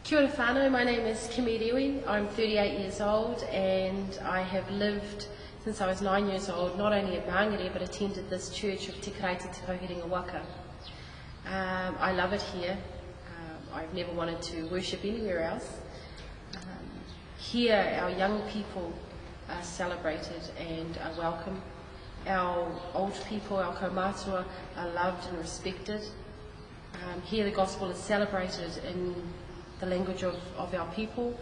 Kia ora whānau, my name is Kimi Rewi. I'm 38 years old and I have lived since I was 9 years old, not only at Māngere but attended this church of Te Karaiti Te Herenga Waka. I love it here. I've never wanted to worship anywhere else. Here our young people are celebrated and are welcome. Our old people, our kaumātua, are loved and respected. Here the gospel is celebrated in the language of our people,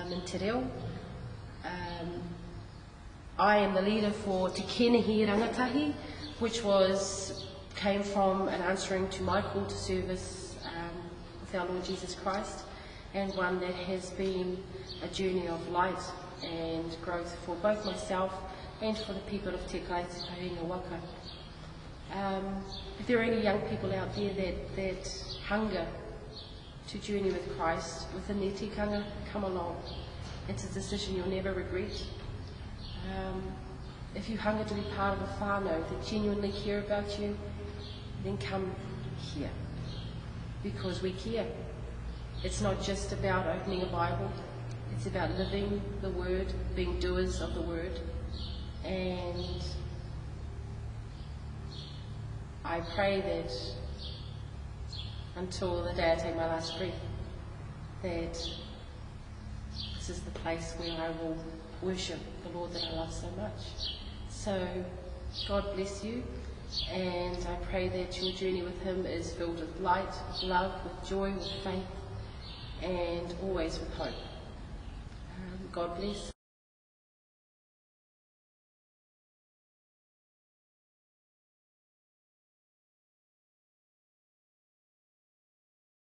in Te Reo. I am the leader for Te Kenehi Rangatahi, which came from an answering to my call to service with our Lord Jesus Christ, and one that has been a journey of light and growth for both myself and for the people of Te Karaiti Te Herenga Waka. If there are any young people out there that hunger to journey with Christ within their tikanga, come along. It's a decision you'll never regret. If you hunger to be part of a whānau that genuinely care about you, then come here, because we care. It's not just about opening a Bible, it's about living the Word, being doers of the Word. And I pray that until the day I take my last breath, that this is the place where I will worship the Lord that I love so much. So God bless you, and I pray that your journey with Him is filled with light, with love, with joy, with faith, and always with hope. God bless.